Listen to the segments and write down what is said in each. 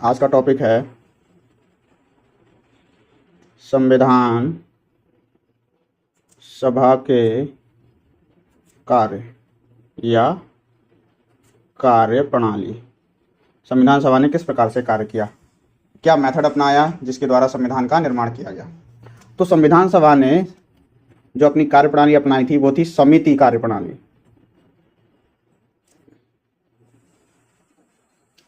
आज का टॉपिक है संविधान सभा के कार्य या कार्य प्रणाली। संविधान सभा ने किस प्रकार से कार्य किया, क्या मेथड अपनाया जिसके द्वारा संविधान का निर्माण किया गया। तो संविधान सभा ने जो अपनी कार्य प्रणाली अपनाई थी वो थी समिति कार्य प्रणाली।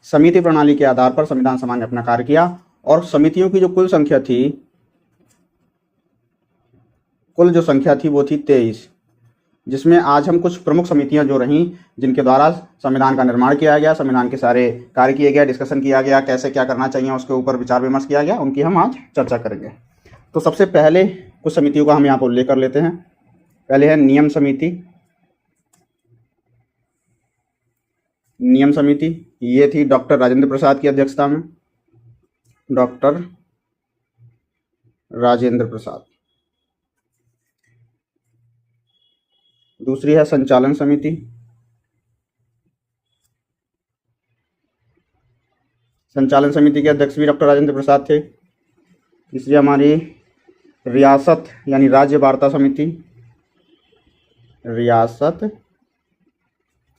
समिति प्रणाली के आधार पर संविधान सभा ने अपना कार्य किया और समितियों की जो कुल संख्या थी, कुल जो संख्या थी वो थी 23, जिसमें आज हम कुछ प्रमुख समितियां जो रहीं जिनके द्वारा संविधान का निर्माण किया गया, संविधान के सारे कार्य किए गए, डिस्कशन किया गया, कैसे क्या करना चाहिए उसके ऊपर विचार विमर्श किया गया, उनकी हम आज चर्चा करेंगे। तो सबसे पहले कुछ समितियों का हम यहाँ पर उल्लेख कर लेते हैं। पहले है नियम समिति। नियम समिति ये थी डॉक्टर राजेंद्र प्रसाद की अध्यक्षता में, डॉक्टर राजेंद्र प्रसाद। दूसरी है संचालन समिति। संचालन समिति के अध्यक्ष भी डॉक्टर राजेंद्र प्रसाद थे। तीसरी हमारी रियासत यानी राज्य वार्ता समिति। रियासत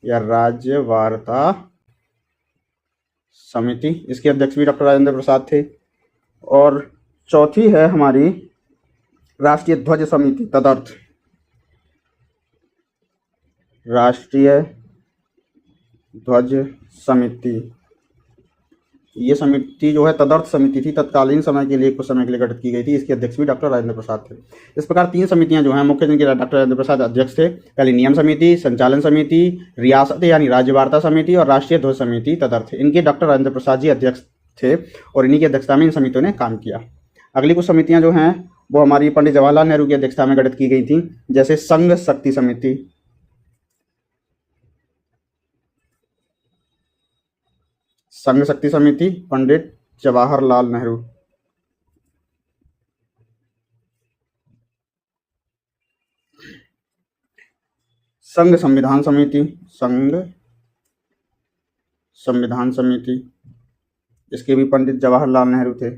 या राज्य वार्ता समिति, इसके अध्यक्ष भी डॉक्टर राजेंद्र प्रसाद थे। और चौथी है हमारी राष्ट्रीय ध्वज समिति, तदर्थ राष्ट्रीय ध्वज समिति। ये समिति जो है तदर्थ समिति थी, तत्कालीन समय के लिए कुछ समय के लिए गठित की गई थी। इसके अध्यक्ष भी डॉक्टर राजेंद्र प्रसाद थे। इस प्रकार 3 समितियां जो हैं मुख्य, जिनके डॉक्टर राजेंद्र प्रसाद अध्यक्ष थे। पहली नियम समिति, संचालन समिति, रियासत यानी राज्य वार्ता समिति और राष्ट्रीय ध्वज समिति तदर्थ। इनके डॉक्टर राजेंद्र प्रसाद जी अध्यक्ष थे और इन्हीं की अध्यक्षता में इन समितियों ने काम किया। अगली कुछ समितियां जो हैं वो हमारी पंडित जवाहरलाल नेहरू की अध्यक्षता में गठित की गई थी, जैसे संघ शक्ति समिति। संघ शक्ति समिति, पंडित जवाहरलाल नेहरू। संघ संविधान समिति, संघ संविधान समिति, इसके भी पंडित जवाहरलाल नेहरू थे।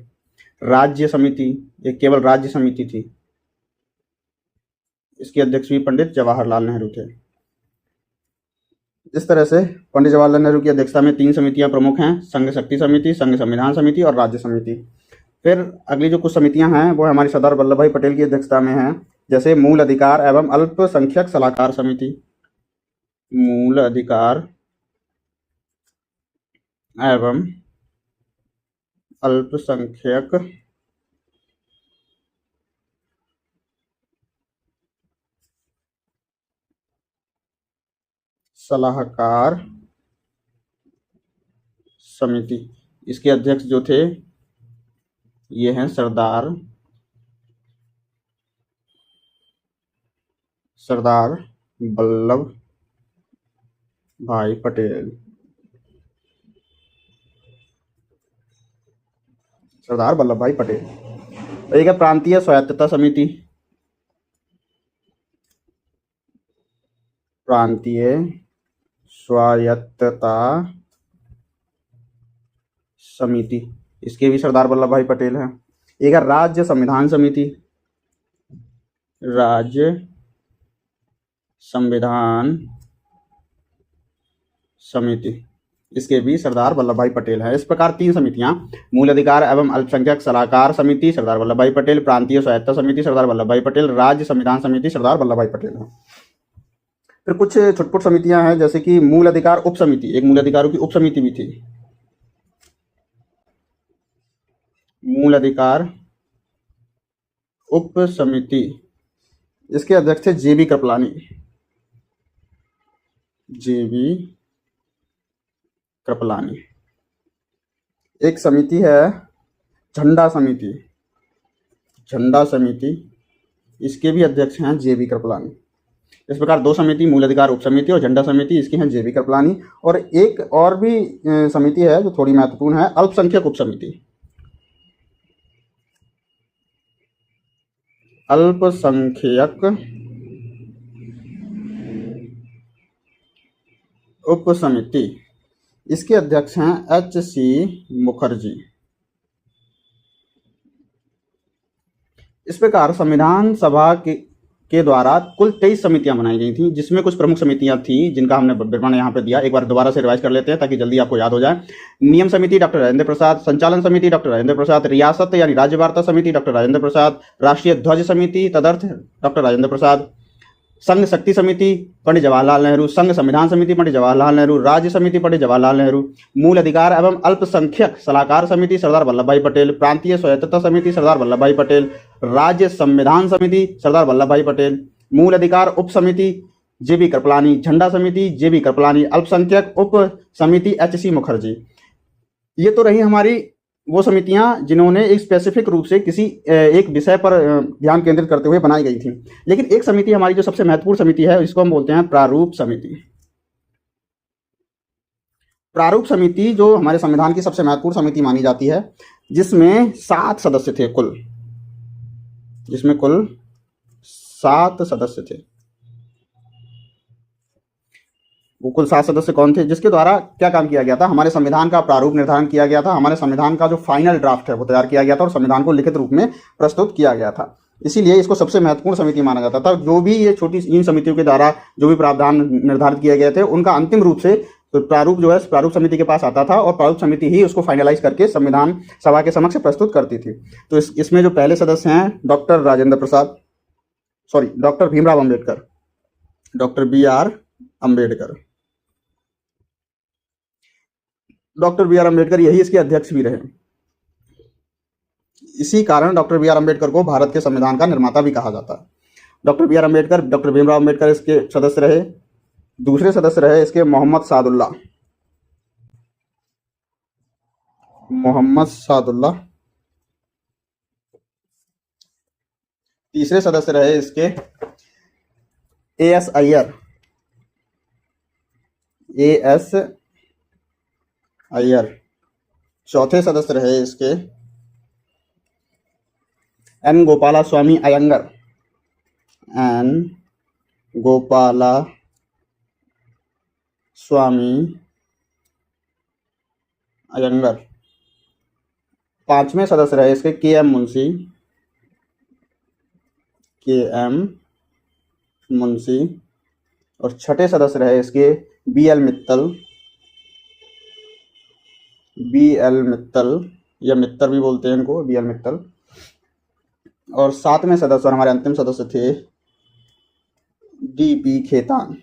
राज्य समिति, एक केवल राज्य समिति थी, इसके अध्यक्ष भी पंडित जवाहरलाल नेहरू थे। इस तरह से पंडित जवाहरलाल नेहरू की अध्यक्षता में 3 समितियां प्रमुख हैं, संघ शक्ति समिति, संघ संविधान समिति और राज्य समिति। फिर अगली जो कुछ समितियां हैं वो हमारी सरदार वल्लभ भाई पटेल की अध्यक्षता में हैं, जैसे मूल अधिकार एवं अल्पसंख्यक सलाहकार समिति। मूल अधिकार एवं अल्पसंख्यक सलाहकार समिति, इसके अध्यक्ष जो थे ये हैं सरदार वल्लभ भाई पटेल। सरदार वल्लभ भाई पटेल। एक है प्रांतीय स्वायत्तता समिति। प्रांतीय स्वायत्तता समिति, इसके भी सरदार वल्लभ भाई पटेल हैं। एक है राज्य संविधान समिति। राज्य संविधान समिति, इसके भी सरदार वल्लभ भाई पटेल है। इस प्रकार 3 समितियां, मूल अधिकार एवं अल्पसंख्यक सलाहकार समिति सरदार वल्लभ भाई पटेल, प्रांतीय स्वायत्तता समिति सरदार वल्लभ भाई पटेल, राज्य संविधान समिति सरदार वल्लभ भाई पटेल है। फिर कुछ छुटपुट समितियां हैं, जैसे कि मूल अधिकार उप समिति, एक मूल अधिकारों की उप समिति भी थी। मूल अधिकार उप समिति, इसके अध्यक्ष थे जेबी कृपलानी। जेबी कृपलानी। एक समिति है झंडा समिति। झंडा समिति, इसके भी अध्यक्ष हैं जेबी कृपलानी। इस प्रकार 2 समिति, मूल अधिकार उप समिति और झंडा समिति, इसके हैं जेबी कृपलानी। और एक और भी समिति है जो थोड़ी महत्वपूर्ण है, अल्पसंख्यक उप समिति। अल्पसंख्यक उप समिति, इसके अध्यक्ष हैं H.C. मुखर्जी। इस प्रकार संविधान सभा के द्वारा कुल 23 समितियां बनाई गई थी, जिसमें कुछ प्रमुख समितियां थी जिनका हमने विवरण यहाँ पे दिया। एक बार दोबारा से रिवाइज कर लेते हैं ताकि जल्दी आपको याद हो जाए। नियम समिति डॉक्टर राजेंद्र प्रसाद, संचालन समिति डॉक्टर राजेंद्र प्रसाद, रियासत यानी राज्य वार्ता समिति डॉक्टर राजेंद्र प्रसाद, राष्ट्रीय ध्वज समिति तदर्थ डॉक्टर राजेंद्र प्रसाद, संघ शक्ति समिति पंडित जवाहरलाल नेहरू, संघ संविधान समिति पंडित जवाहरलाल नेहरू, राज्य समिति पंडित जवाहरलाल नेहरू, मूल अधिकार एवं अल्पसंख्यक सलाहकार समिति सरदार वल्लभ भाई पटेल, प्रांतीय स्वायत्तता समिति सरदार वल्लभ भाई पटेल, राज्य संविधान समिति सरदार वल्लभ भाई पटेल, मूल अधिकार उप समिति JB कृपलानी, झंडा समिति JB कृपलानी, अल्पसंख्यक उप समिति H.C. मुखर्जी। ये तो रही हमारी वो समितियां जिन्होंने एक स्पेसिफिक रूप से किसी एक विषय पर ध्यान केंद्रित करते हुए बनाई गई थी। लेकिन एक समिति हमारी जो सबसे महत्वपूर्ण समिति है, इसको हम बोलते हैं प्रारूप समिति। प्रारूप समिति जो हमारे संविधान की सबसे महत्वपूर्ण समिति मानी जाती है, जिसमें 7 सदस्य थे कुल, जिसमें कुल 7 सदस्य थे। वो कुल 7 सदस्य कौन थे? जिसके द्वारा क्या काम किया गया था? हमारे संविधान का प्रारूप निर्धारण किया गया था, हमारे संविधान का जो फाइनल ड्राफ्ट है वो तैयार किया गया था और संविधान को लिखित रूप में प्रस्तुत किया गया था। इसीलिए इसको सबसे महत्वपूर्ण समिति माना जाता था। जो भी ये छोटी इन समितियों के द्वारा जो भी प्रावधान निर्धारित किए गए थे, उनका अंतिम रूप से प्रारूप जो है प्रारूप समिति के पास आता था और प्रारूप समिति ही उसको फाइनलाइज करके संविधान सभा के समक्ष प्रस्तुत करती थी। तो इसमें जो पहले सदस्य हैं doctor Bhimrao Ambedkar, doctor BR Ambedkar. Doctor BR Ambedkar यही इसके अध्यक्ष भी रहे। इसी कारण डॉक्टर BR अम्बेडकर को भारत के संविधान का निर्माता भी कहा जाता है। Doctor BR Ambedkar, doctor Bhimrao Ambedkar इसके सदस्य रहे। दूसरे सदस्य रहे इसके मोहम्मद सादुल्लाह। तीसरे सदस्य रहे इसके AS अय्यर। चौथे सदस्य रहे इसके N. गोपालास्वामी अयंगर। पांचवें सदस्य रहे इसके KM मुंशी। और छठे सदस्य रहे इसके BL मित्तल या मित्तर भी बोलते हैं इनको, BL मित्तल। और सातवें सदस्य और हमारे अंतिम सदस्य थे DP खेतान।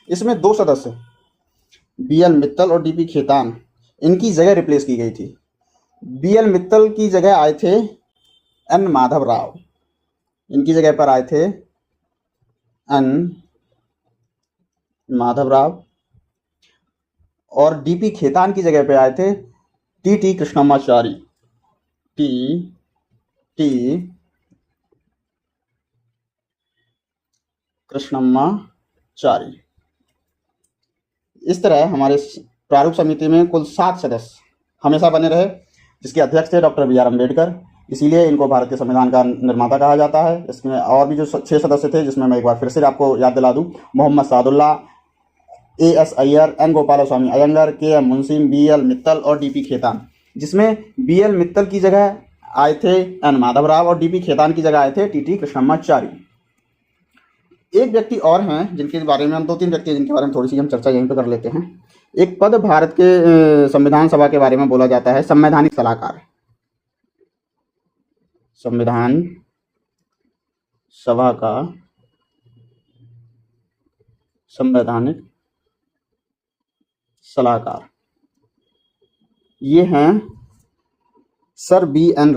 इसमें 2 सदस्य BL मित्तल और DP खेतान, इनकी जगह रिप्लेस की गई थी। BL मित्तल की जगह आए थे N. माधव राव, इनकी जगह पर आए थे N. माधव राव। और DP खेतान की जगह पे आए थे T. कृष्णमाचारी। इस तरह हमारे प्रारूप समिति में कुल 7 सदस्य हमेशा बने रहे, जिसके अध्यक्ष थे डॉक्टर BR अम्बेडकर। इसीलिए इनको भारत के संविधान का निर्माता कहा जाता है। इसमें और भी जो 6 सदस्य थे, जिसमें मैं एक बार फिर से आपको याद दिला दूं, Mohammad Sadullah, AS Iyer, N. Gopalaswamy Iyengar, KM Munshi, BL Mittal और DP खेतान। जिसमें BL मित्तल की जगह आए थे N. माधव राव और DP खेतान की जगह आए थे T. कृष्णमाचारी। एक व्यक्ति और हैं जिनके बारे में हम 2-3 व्यक्ति जिनके बारे में थोड़ी सी हम चर्चा यहीं पर कर लेते हैं। एक पद भारत के संविधान सभा के बारे में बोला जाता है संवैधानिक सलाहकार। संविधान सभा का संवैधानिक सलाहकार ये हैं सर BN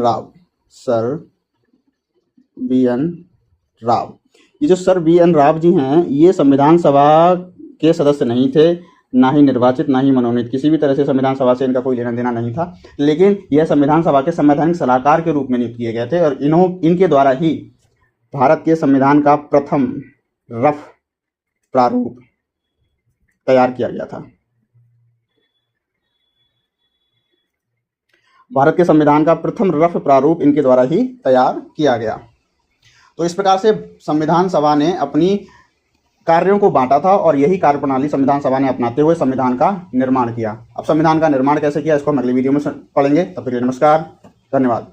राव। ये जो सर BN राव जी हैं, ये संविधान सभा के सदस्य नहीं थे, ना ही निर्वाचित, ना ही मनोनीत, किसी भी तरह से संविधान सभा से इनका कोई लेना देना नहीं था। लेकिन यह संविधान सभा के संवैधानिक सलाहकार के रूप में नियुक्त किए गए थे और इनके द्वारा ही भारत के संविधान का प्रथम रफ प्रारूप तैयार किया गया था। भारत के संविधान का प्रथम रफ प्रारूप इनके द्वारा ही तैयार किया गया। तो इस प्रकार से संविधान सभा ने अपनी कार्यों को बांटा था और यही कार्यप्रणाली संविधान सभा ने अपनाते हुए संविधान का निर्माण किया। अब संविधान का निर्माण कैसे किया इसको हम अगली वीडियो में पढ़ेंगे। तब तक के लिए नमस्कार, धन्यवाद।